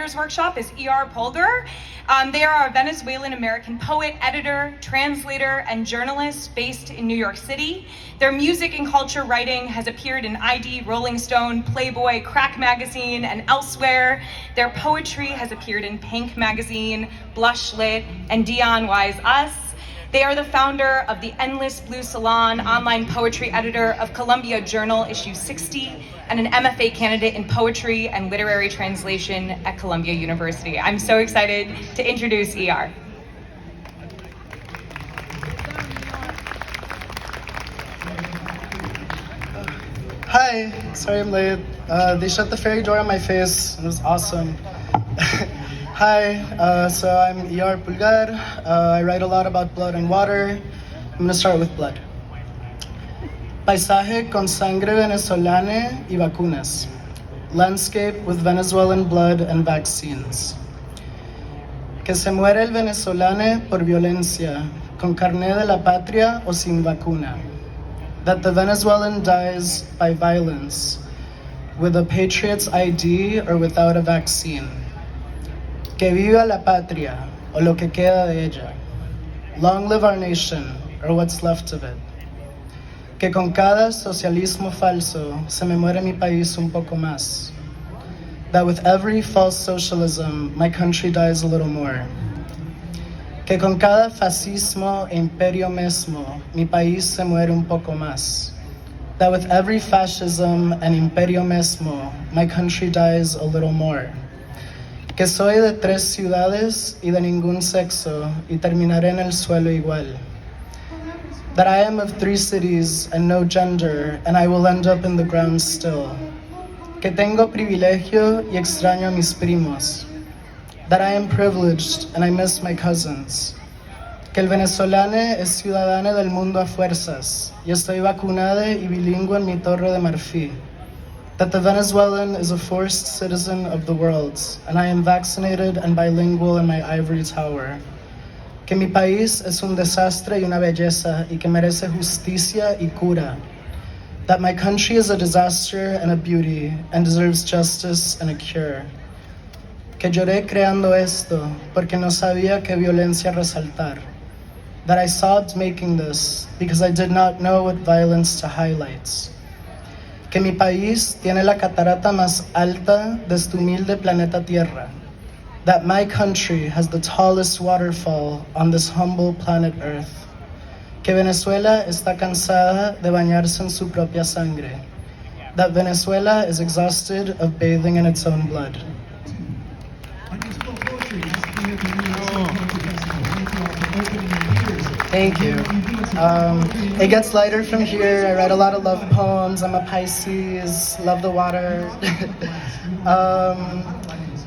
Workshop is E.R. Pulgar. They are a Venezuelan-American poet, editor, translator, and journalist based in New York City. Their music and culture writing has appeared in ID, Rolling Stone, Playboy, Crack Magazine, and elsewhere. Their poetry has appeared in Pink Magazine, Blush Lit, and Dion Wise Us. They are the founder of the Endless Blue Salon, online poetry editor of Columbia Journal issue 60, and an MFA candidate in poetry and literary translation at Columbia University. I'm so excited to introduce ER. Hi, sorry I'm late. They shut the ferry door on my face. It was awesome. Hi, so I'm ER Pulgar. I write a lot about blood and water. I'm gonna start with blood. Paisaje con sangre venezolana y vacunas. Landscape with Venezuelan blood and vaccines. Que se muere el venezolano por violencia, con carné de la patria o sin vacuna. That the Venezuelan dies by violence, with a patriot's ID or without a vaccine. Que viva la patria, o lo que queda de ella. Long live our nation, or what's left of it. Que con cada socialismo falso se me muere mi país un poco más. That with every false socialism, my country dies a little more. Que con cada fascismo e imperio mismo, mi país se muere un poco más. That with every fascism and imperio mismo, my country dies a little more. Que soy de 3 ciudades y de ningún sexo, y terminaré en el suelo igual. That I am of 3 cities and no gender, and I will end up in the ground still. Que tengo privilegio y extraño a mis primos. That I am privileged and I miss my cousins. Que el venezolano es ciudadano del mundo a fuerzas, y estoy vacunada y bilingüe en mi torre de marfil. That the Venezuelan is a forced citizen of the world, and I am vaccinated and bilingual in my ivory tower. Que mi país es un desastre y una belleza, y que merece justicia y cura. That my country is a disaster and a beauty, and deserves justice and a cure. Que lloré creando esto, porque no sabía qué violencia resaltar. That I sobbed making this, because I did not know what violence to highlight. Que mi país tiene la catarata más alta de este humilde planeta Tierra. That my country has the tallest waterfall on this humble planet Earth. Que Venezuela está cansada de bañarse en su propia sangre. That Venezuela is exhausted of bathing in its own blood. Thank you. It gets lighter from here. I write a lot of love poems. I'm a Pisces, love the water.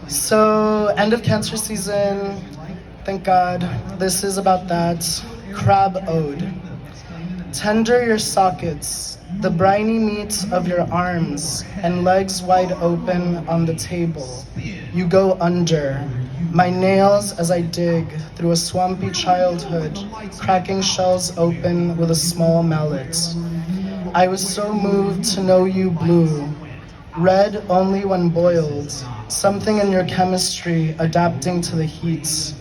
So, end of cancer season. Thank God. This is about that. Crab Ode. Tender your sockets, the briny meat of your arms, and legs wide open on the table. You go under. My nails as I dig through a swampy childhood, cracking shells open with a small mallet. I was so moved to know you blue, red only when boiled, something in your chemistry adapting to the heat.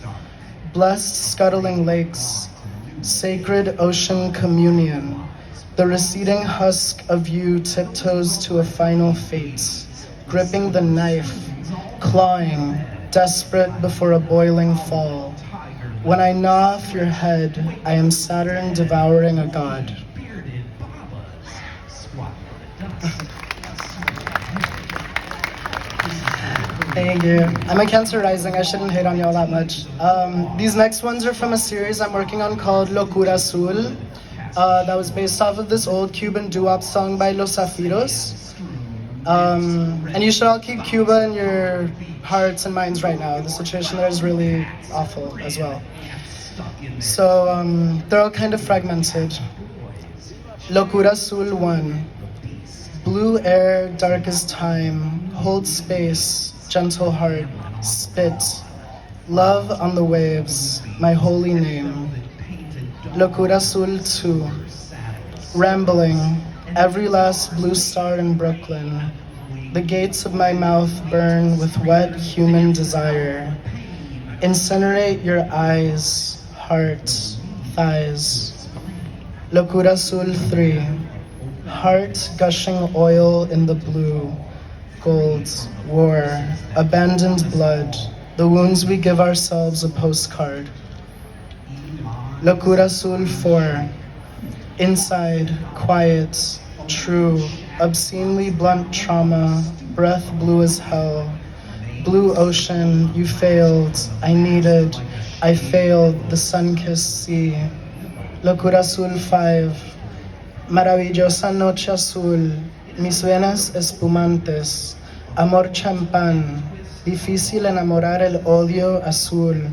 Blessed scuttling lakes, sacred ocean communion, the receding husk of you tiptoes to a final fate, gripping the knife, clawing, desperate before a boiling fall. When I gnaw off your head, I am Saturn devouring a god. Thank you. I'm a Cancer rising. I shouldn't hate on y'all that much. These next ones are from a series I'm working on called Locura Azul. That was based off of this old Cuban doo-wop song by Los Zafiros. And you should all keep Cuba in your hearts and minds right now. The situation there is really awful as well. So they're all kind of fragmented. Locura Azul 1. Blue air, darkest time, hold space, gentle heart, spit, love on the waves, my holy name. Locura Azul 2. Rambling, every last blue star in Brooklyn, The gates of my mouth burn with wet human desire. Incinerate your eyes, heart, thighs. Locura Azul 3. Heart gushing oil in the blue. Gold, war, abandoned blood. The wounds we give ourselves a postcard. Locura Azul 4. Inside, quiet, true, obscenely blunt trauma, breath blue as hell. Blue ocean, you failed, I failed, the sun-kissed sea. Locura Azul 5. Maravillosa noche azul, mis venas espumantes, amor champán, difícil enamorar el odio azul.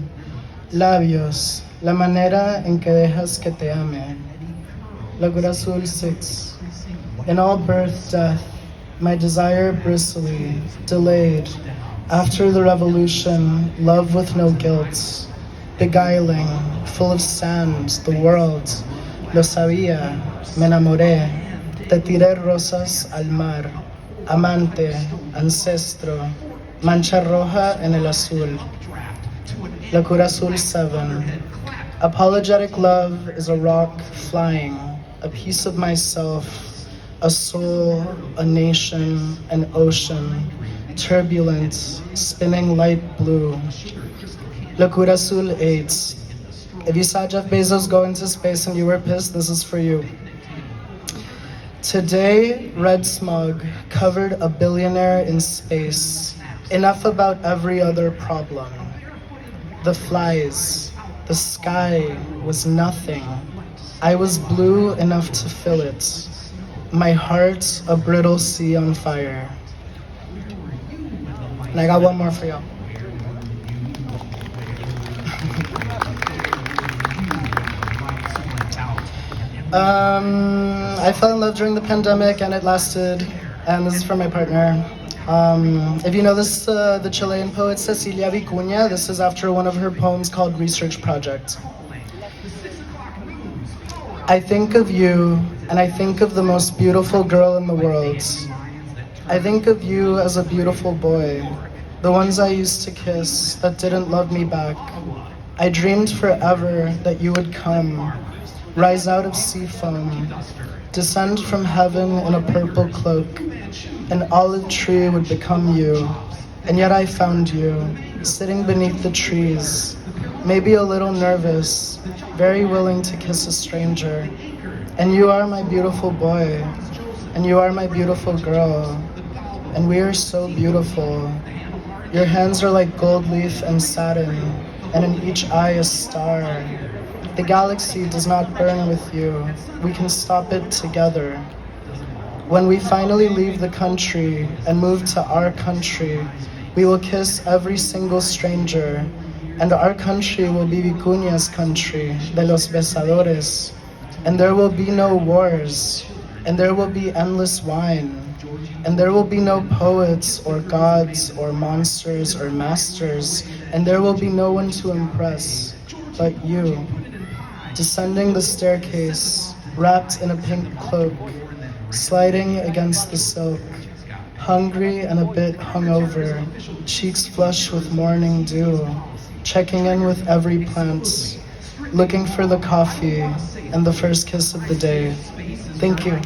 Labios, la manera en que dejas que te ame. Locura Azul 6. In all birth, death, my desire bristly, delayed. After the revolution, love with no guilt, beguiling, full of sand, the world. Lo sabía, me enamoré, te tiré rosas al mar, amante, ancestro, mancha roja en el azul. Locura Azul 7. Apologetic love is a rock flying, a piece of myself, a soul, a nation, an ocean, turbulent, spinning light blue. Locura Azul 8. If you saw Jeff Bezos go into space and you were pissed, this is for you. Today, red smog covered a billionaire in space. Enough about every other problem. The flies, the sky was nothing. I was blue enough to fill it. My heart a brittle sea on fire. And I got one more for y'all. I fell in love during the pandemic and it lasted, and this is for my partner. If you know this, the Chilean poet Cecilia Vicuña, this is after one of her poems called Research Project. I think of you, and I think of the most beautiful girl in the world. I think of you as a beautiful boy, the ones I used to kiss that didn't love me back. I dreamed forever that you would come, rise out of sea foam, descend from heaven in a purple cloak. An olive tree would become you, and yet I found you, sitting beneath the trees, maybe a little nervous, very willing to kiss a stranger. And you are my beautiful boy, and you are my beautiful girl, and we are so beautiful. Your hands are like gold leaf and satin, and in each eye a star. The galaxy does not burn with you. We can stop it together. When we finally leave the country and move to our country, we will kiss every single stranger, and our country will be Vicuña's country, de los besadores. And there will be no wars, and there will be endless wine, and there will be no poets or gods or monsters or masters, and there will be no one to impress but you, descending the staircase, wrapped in a pink cloak, sliding against the silk, hungry and a bit hungover, cheeks flushed with morning dew, checking in with every plant, looking for the coffee and the first kiss of the day. Thank you.